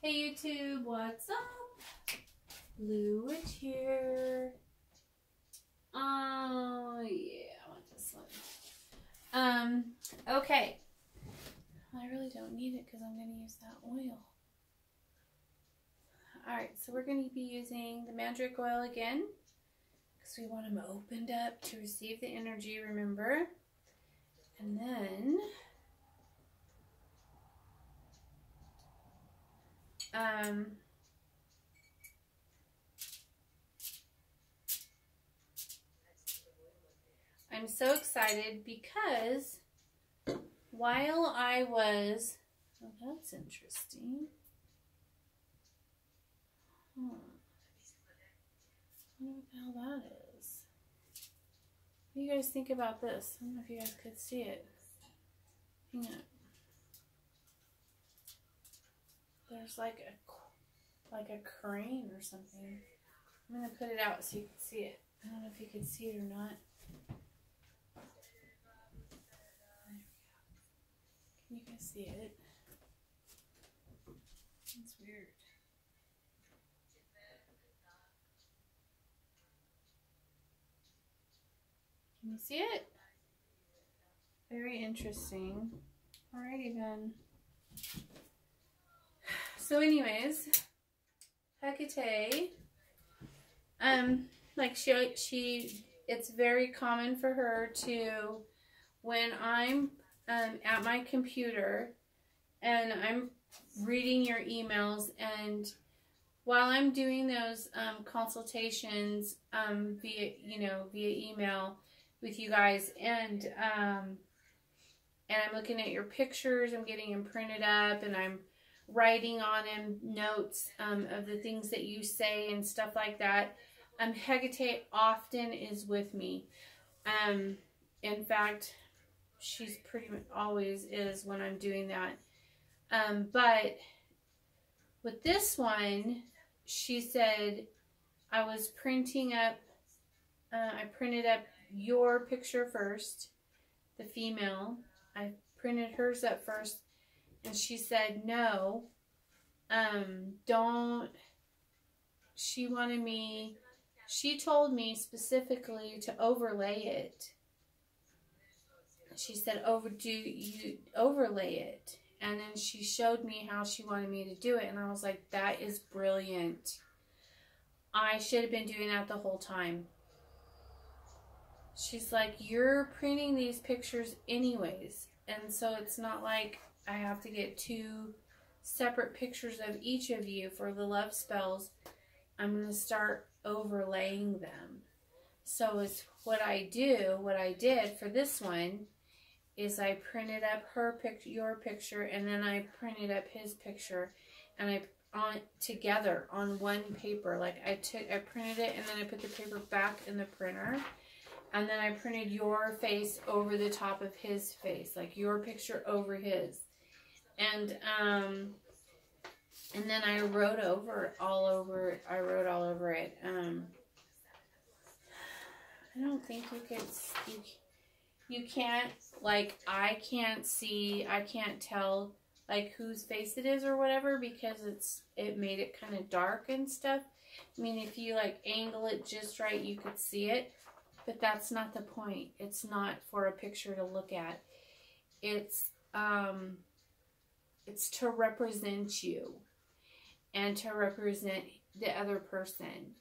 Hey YouTube, what's up? Blue Witch here. Oh yeah, I want this one. Okay. I really don't need it because I'm going to use that oil. Alright, so we're going to be using the mandrake oil again because we want them opened up to receive the energy, remember? And then I'm so excited because while I was, oh, that's interesting. I wonder what the hell that is. What do you guys think about this? I don't know if you guys could see it. Hang on. There's like a crane or something. I'm gonna put it out so you can see it. I don't know if you can see it or not. Can you guys see it? It's weird. Can you see it? Very interesting. Alrighty then. So anyways, Hecate, like she it's very common for her to, when I'm at my computer and I'm reading your emails, and while I'm doing those consultations via email with you guys, and I'm looking at your pictures, I'm getting them printed up, and I'm writing on them notes of the things that you say and stuff like that. Hecate often is with me. In fact, she's pretty much always is when I'm doing that. But with this one, she said, I was printing up, I printed up your picture first, the female. I printed hers up first, and she said, no, don't, she told me specifically to overlay it. She said, overlay it. And then she showed me how she wanted me to do it. And I was like, that is brilliant. I should have been doing that the whole time. She's like, you're printing these pictures anyways. And so it's not like I have to get 2 separate pictures of each of you for the love spells. I'm going to start overlaying them. So it's what I did for this one is I printed up your picture, and then I printed up his picture, and I together on one paper. Like I printed it, and then I put the paper back in the printer, and then I printed your face over the top of his face, like your picture over his, and then I wrote all over it. I don't think you can't, like, I can't tell, like, whose face it is or whatever, because it made it kind of dark and stuff. I mean, if you, like, angle it just right, you could see it, but that's not the point. It's not for a picture to look at. It's to represent you and to represent the other person.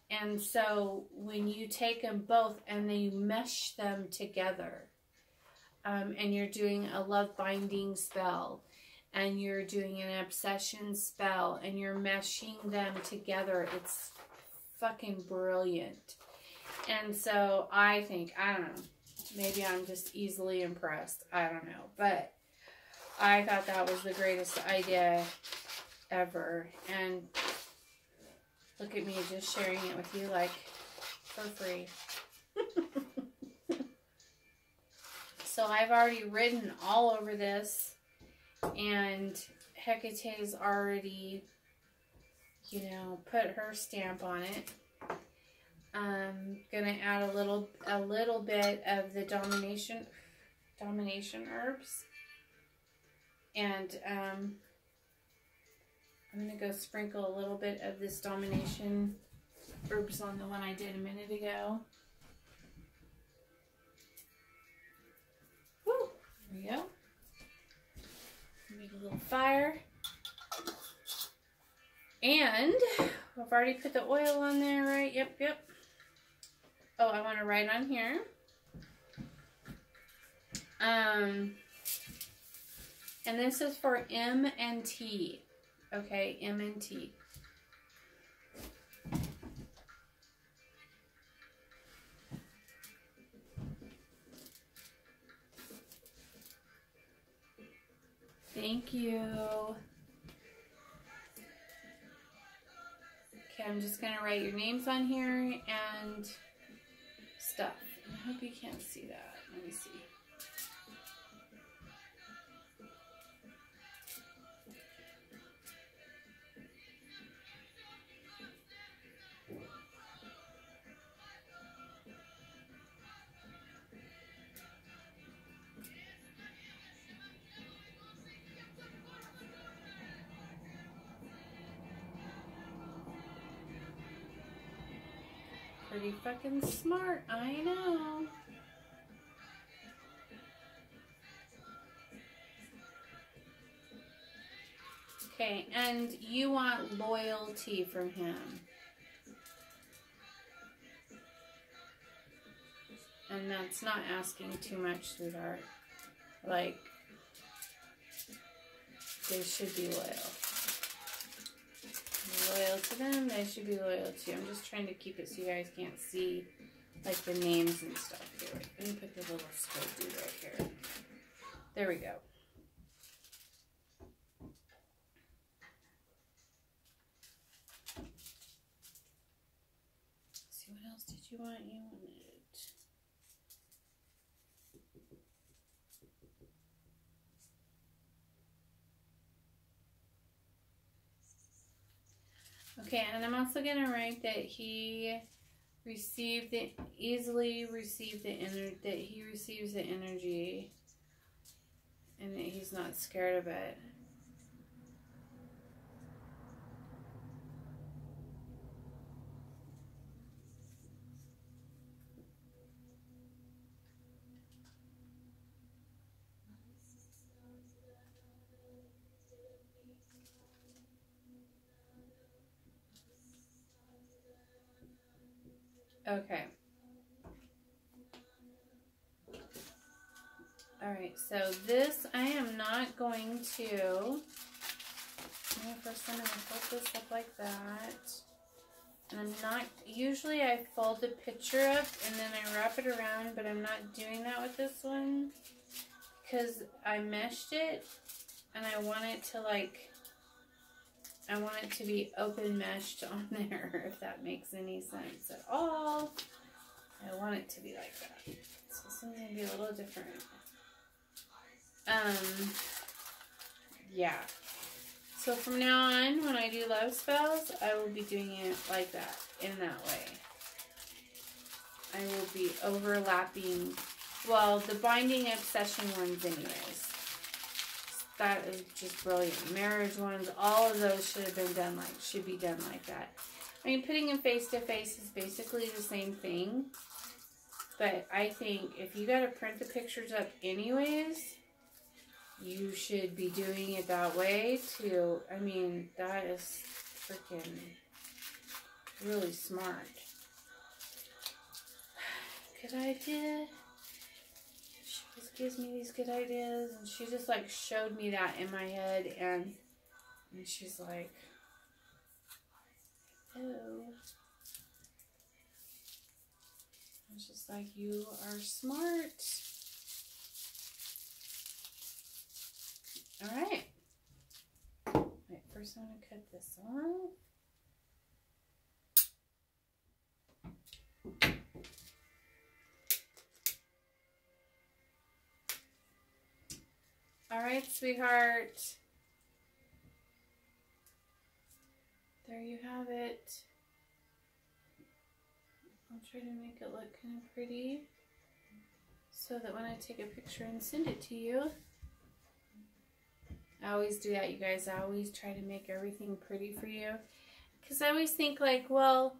And so when you take them both and then you mesh them together, and you're doing a love binding spell, and you're doing an obsession spell, and you're meshing them together, it's fucking brilliant. And so I think, I don't know, maybe I'm just easily impressed. I don't know. But I thought that was the greatest idea ever. And look at me just sharing it with you, like, for free. So I've already written all over this, and Hecate's already, put her stamp on it. I'm gonna add a little bit of the domination herbs, and I'm going to go sprinkle a little bit of this Domination Herbs on the one I did a minute ago. Woo! There we go. Make a little fire. And I've already put the oil on there, right? Yep, yep. Oh, I want to write on here. And this is for M&T. Okay, M&T. Thank you. Okay, I'm just going to write your names on here and stuff. I hope you can't see that. Let me see. Pretty fucking smart, I know. Okay, and you want loyalty from him. And that's not asking too much, sweetheart. Like, they should be loyal. Loyal to them, they should be loyal to you. I'm just trying to keep it so you guys can't see like the names and stuff. Here, wait, let me put the little scope dude right here. There we go. Let's see, what else did you want? You wanted. Okay, and I'm also going to write that he received the, easily received the energy, that he receives the energy and that he's not scared of it. Okay. Alright, so this I am not going to. First I'm going to fold this up like that. And I'm not, usually I fold the picture up and then I wrap it around, but I'm not doing that with this one because I meshed it and I want it to like, I want it to be open meshed on there, if that makes any sense at all. I want it to be like that. So this one's going to be a little different. Yeah. So from now on, when I do love spells, I will be doing it like that, in that way. I will be overlapping, well, the Binding Obsession ones anyways. That is just brilliant. Marriage ones, all of those should have been done like, should be done like that. I mean, putting them face to face is basically the same thing. But I think if you got to print the pictures up anyways, you should be doing it that way too. I mean, that is freaking really smart. Good idea. She just gives me these good ideas, and she just like showed me that in my head, and she's like, oh. I was just like, you are smart. Alright. Wait, first I'm going to cut this off. Alright, sweetheart. There you have it. I'll try to make it look kind of pretty so that when I take a picture and send it to you, I always do that, you guys. I always try to make everything pretty for you. Because I always think like, well,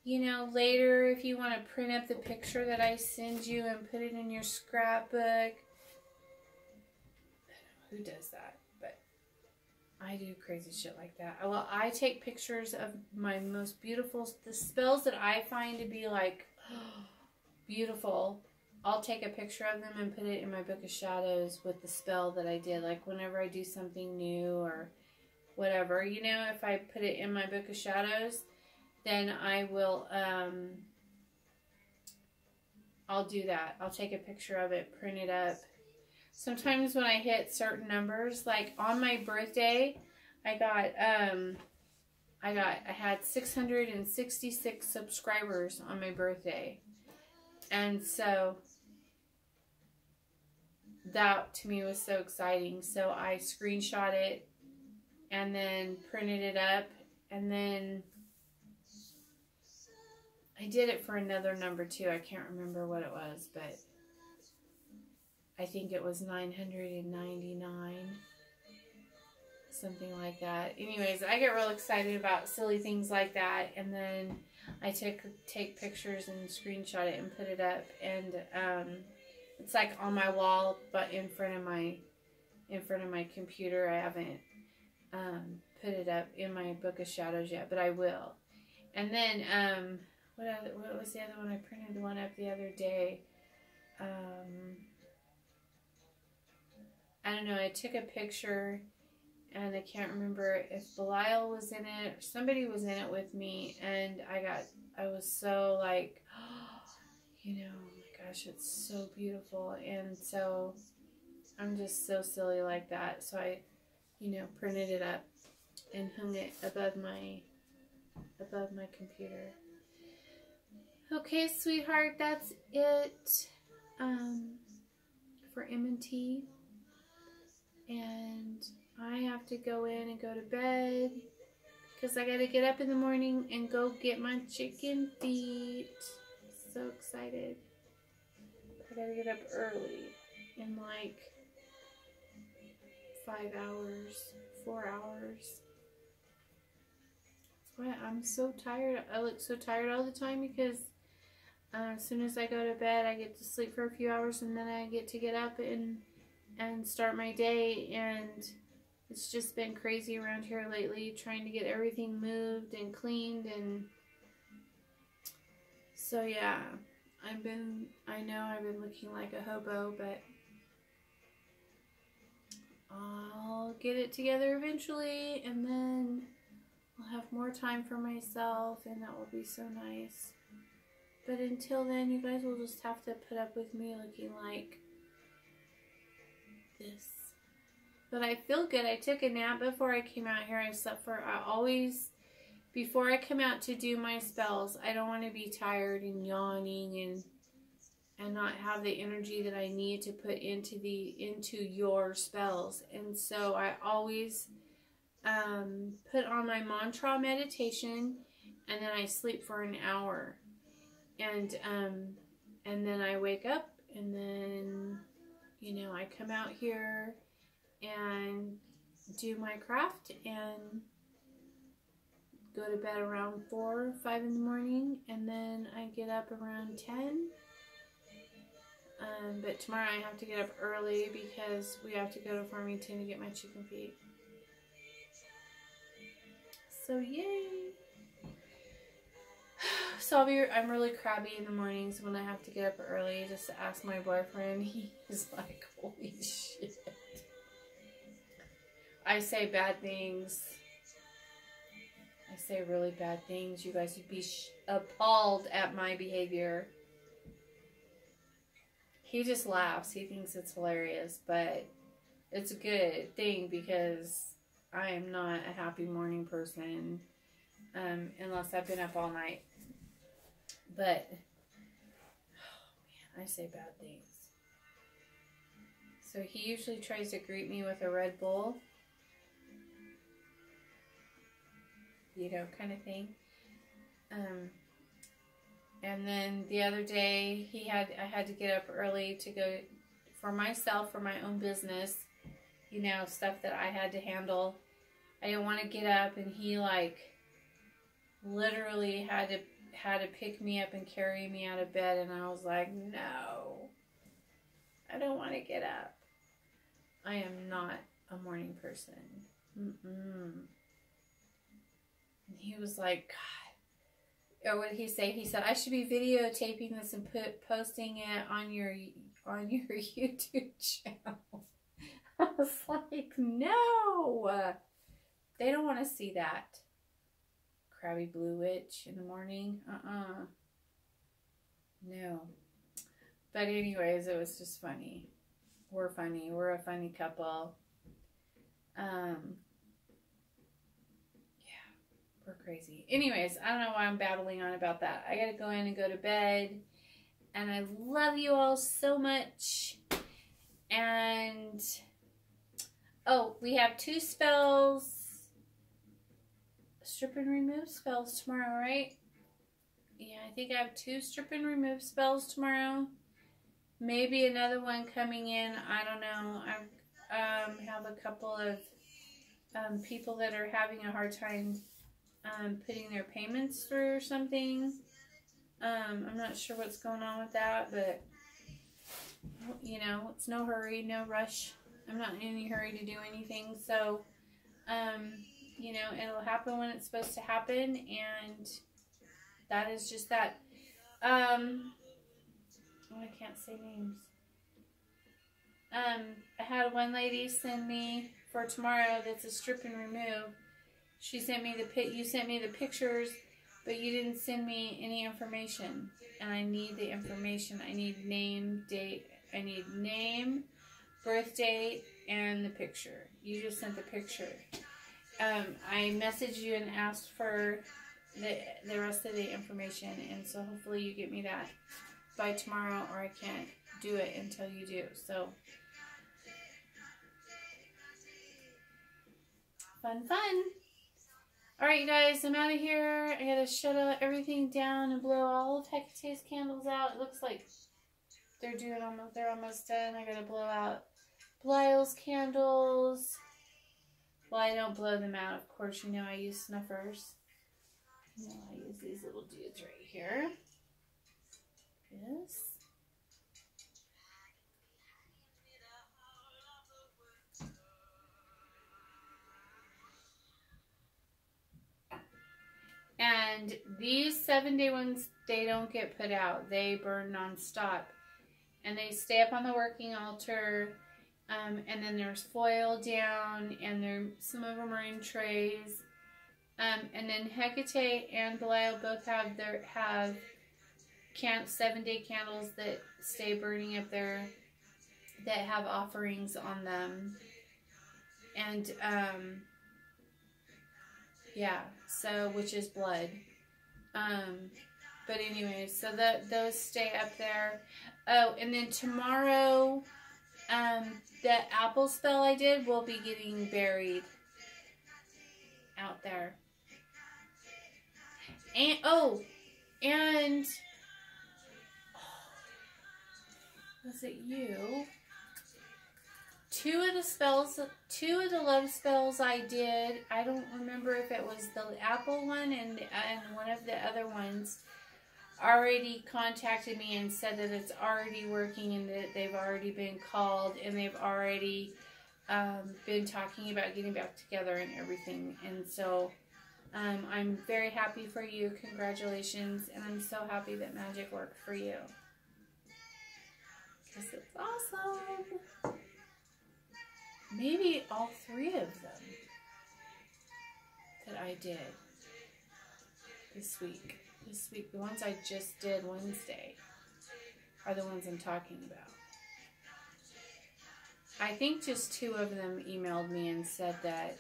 you know, later if you want to print up the picture that I send you and put it in your scrapbook. Who does that? But I do crazy shit like that. Well, I take pictures of my most beautiful, the spells that I find to be like beautiful. I'll take a picture of them and put it in my Book of Shadows with the spell that I did. Like whenever I do something new or whatever, you know, if I put it in my Book of Shadows, then I will, I'll do that. I'll take a picture of it, print it up. Sometimes when I hit certain numbers, like on my birthday, I had 666 subscribers on my birthday. And so that to me was so exciting. So I screenshot it and then printed it up, and then I did it for another number too. I can't remember what it was, but I think it was 999, something like that. Anyways, I get real excited about silly things like that, and then I take pictures and screenshot it and put it up, and it's like on my wall, but in front of my computer. I haven't put it up in my Book of Shadows yet, but I will. And then what was the other one? I printed one up the other day. I don't know. I took a picture, and I can't remember if Belial was in it or somebody was in it with me, and I was so like, you know, oh my gosh, it's so beautiful. And so I'm just so silly like that. So I, you know, printed it up and hung it above my computer. Okay, sweetheart, that's it for M&T. And I have to go in and go to bed because I got to get up in the morning and go get my chicken feet. So excited. I got to get up early in like 5 hours, 4 hours. That's why I'm so tired. I look so tired all the time because as soon as I go to bed, I get to sleep for a few hours, and then I get to get up and start my day. And it's just been crazy around here lately, trying to get everything moved and cleaned. And so yeah, I know I've been looking like a hobo, but I'll get it together eventually, and then I'll have more time for myself, and that will be so nice. But until then, you guys will just have to put up with me looking like this. But I feel good. I took a nap before I came out here. I slept for, before I come out to do my spells, I don't want to be tired and yawning and not have the energy that I need to put into your spells. And so I always put on my mantra meditation, and then I sleep for an hour. And then I wake up, and then, you know, I come out here and do my craft and go to bed around 4 or 5 in the morning, and then I get up around 10. But tomorrow I have to get up early because we have to go to Farmington to get my chicken feet. So yay! So I'm really crabby in the mornings when I have to get up early just to ask my boyfriend. He's like, holy shit. I say bad things. I say really bad things. You guys would be appalled at my behavior. He just laughs. He thinks it's hilarious, but it's a good thing because I am not a happy morning person unless I've been up all night. But, oh man, I say bad things. So he usually tries to greet me with a Red Bull. You know, kind of thing. And then the other day, I had to get up early to go for myself, for my own business. you know, stuff that I had to handle. I didn't want to get up, and he like literally had to pick me up and carry me out of bed, and I was like, no, I don't want to get up. I am not a morning person. And he was like, God. Or what did he say? He said, I should be videotaping this and posting it on your YouTube channel. I was like, no. They don't want to see that. Crabby Blue Witch in the morning. No. But anyways, it was just funny. We're funny. We're a funny couple. Yeah. We're crazy. Anyways, I don't know why I'm babbling on about that. I gotta go in and go to bed. And I love you all so much. And oh, we have 2 spells. Strip and remove spells tomorrow, right? Yeah, I think I have 2 strip and remove spells tomorrow. Maybe another one coming in. I don't know. I have a couple of people that are having a hard time putting their payments through or something. I'm not sure what's going on with that, but you know, it's no hurry, no rush. I'm not in any hurry to do anything, so you know, it'll happen when it's supposed to happen, and that is just that. Oh, I can't say names. I had one lady send me for tomorrow that's a strip and remove. She sent me you sent me the pictures, but you didn't send me any information, and I need the information. I need name, date. I need name, birth date, and the picture. You just sent the picture. I messaged you and asked for the rest of the information, and so hopefully you get me that by tomorrow, or I can't do it until you do. So, fun. Alright, you guys, I'm out of here. I gotta shut everything down and blow all of Hecate's candles out. It looks like they're almost done. I gotta blow out Belial's candles. Well, I don't blow them out, of course. You know I use snuffers. You know I use these little dudes right here. Yes. And these 7-day ones, they don't get put out. They burn non-stop. And they stay up on the working altar. And then there's foil down, and some of them are in trays. And then Hecate and Belial both have 7-day candles that stay burning up there, that have offerings on them. And yeah, so which is blood. But anyways, so those stay up there. Oh, and then tomorrow, the apple spell I did will be getting buried out there. And was it you? 2 of the love spells I did, I don't remember if it was the apple one and one of the other ones, already contacted me and said that it's already working and that they've already been called and they've already been talking about getting back together and everything. And so I'm very happy for you. Congratulations. And I'm so happy that magic worked for you, because it's awesome. Maybe all 3 of them that I did this week. The ones I just did Wednesday are the ones I'm talking about. I think just 2 of them emailed me and said that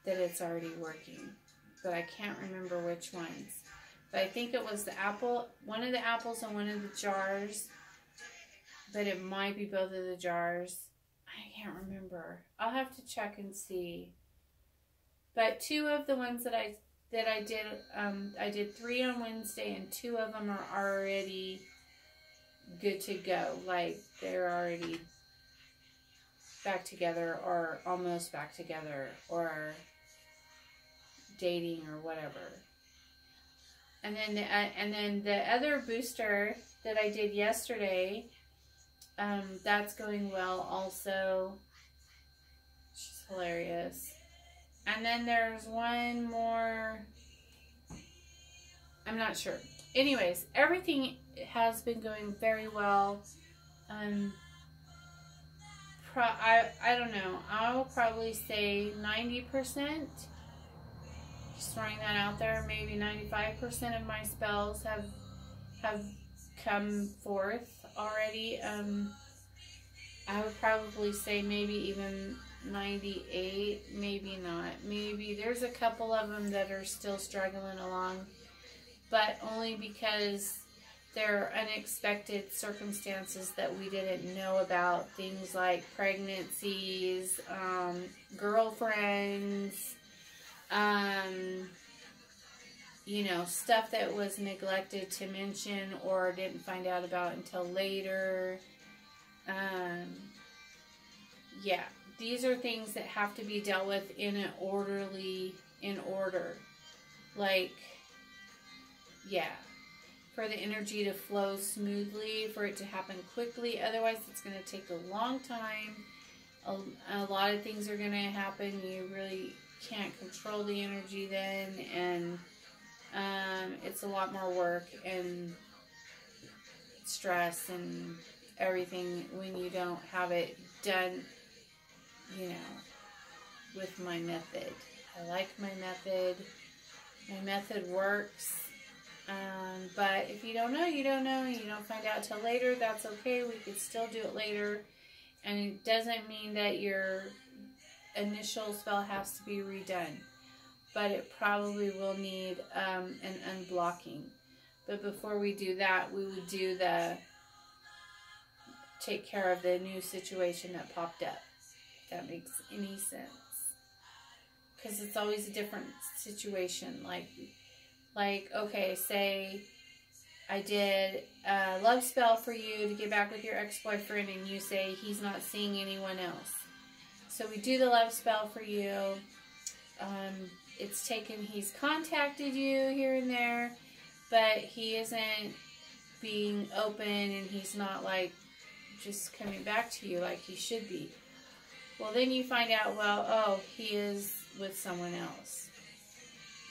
it's already working, but I can't remember which ones. But I think it was the apple, one of the apples and one of the jars, but it might be both of the jars. I can't remember. I'll have to check and see. But 2 of the ones that I did 3 on Wednesday, and 2 of them are already good to go. Like, they're already back together or almost back together or dating or whatever. And then the other booster that I did yesterday, that's going well also. She's hilarious. And then there's one more. I'm not sure. Anyways, everything has been going very well. I don't know. I will probably say 90%. Just throwing that out there. Maybe 95% of my spells have come forth already. I would probably say maybe even 98. Maybe not. Maybe there's a couple of them that are still struggling along, but only because they're unexpected circumstances that we didn't know about. Things like pregnancies, girlfriends, you know, stuff that was neglected to mention or didn't find out about until later. Yeah, these are things that have to be dealt with in order. Like, yeah, for the energy to flow smoothly, for it to happen quickly. Otherwise, it's going to take a long time. A lot of things are going to happen. You really can't control the energy then, and it's a lot more work and stress and everything when you don't have it done, you know, with my method. I like my method. My method works. But if you don't know, you don't know. You don't find out till later. That's okay. We could still do it later. And it doesn't mean that your initial spell has to be redone. But it probably will need an unblocking. But before we do that, we would do take care of the new situation that popped up. If that makes any sense. Because it's always a different situation. Like, okay, say I did a love spell for you to get back with your ex-boyfriend, and you say he's not seeing anyone else. So we do the love spell for you. He's contacted you here and there, but he isn't being open, and he's not like just coming back to you like he should be. Well, then you find out, well, oh, he is with someone else.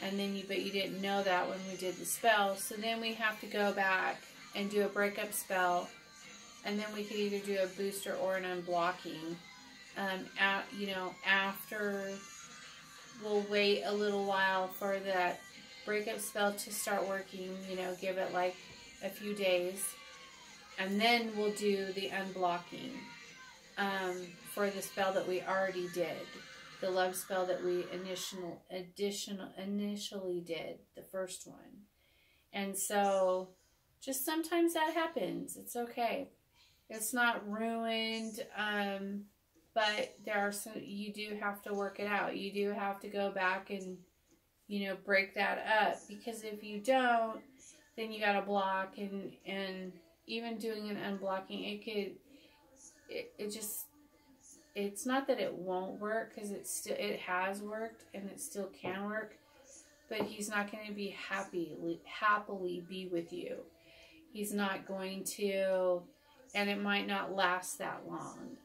And then but you didn't know that when we did the spell. So then we have to go back and do a breakup spell. And then we could either do a booster or an unblocking. After we'll wait a little while for that breakup spell to start working. Give it like a few days. And then we'll do the unblocking for the spell that we already did. The love spell that we initially did, the first one. And so, just sometimes that happens. It's okay. It's not ruined, but you do have to work it out. You do have to go back and, break that up. Because if you don't, then you got to block, and even doing an unblocking, it's not that it won't work, because it has worked and it still can work, but he's not going to be happily be with you. He's not going to, and it might not last that long.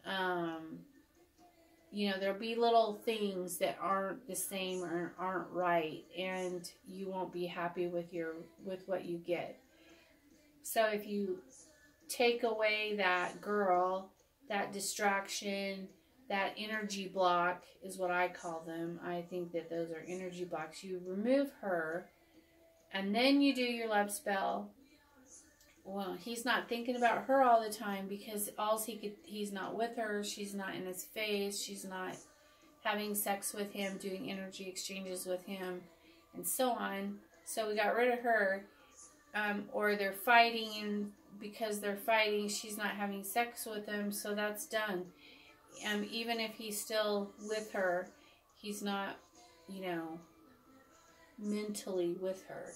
There'll be little things that aren't the same or aren't right, and you won't be happy with what you get. So if you take away that girl, that distraction, that energy block is what I call them. I think that those are energy blocks. You remove her, and then you do your love spell. Well, he's not thinking about her all the time, because he's not with her. She's not in his face. She's not having sex with him, doing energy exchanges with him, and so on. So we got rid of her, or they're fighting, and because they're fighting, she's not having sex with him, so that's done. Even if he's still with her, he's not, mentally with her,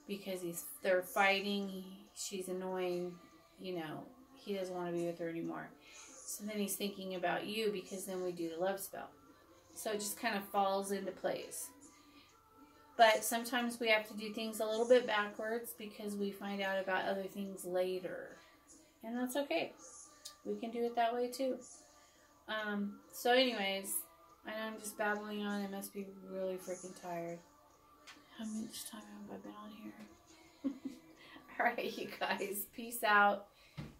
because they're fighting. She's annoying, he doesn't want to be with her anymore. So then he's thinking about you because then we do the love spell. So it just kind of falls into place. But sometimes we have to do things a little bit backwards because we find out about other things later. And that's okay. We can do it that way too. So anyways, I know I'm just babbling on. I must be really freaking tired. How much time have I been on here? Alright, you guys. Peace out.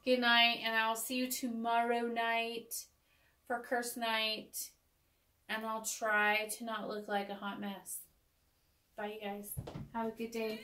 Good night. And I'll see you tomorrow night for Curse Night. And I'll try to not look like a hot mess. Bye, you guys. Have a good day.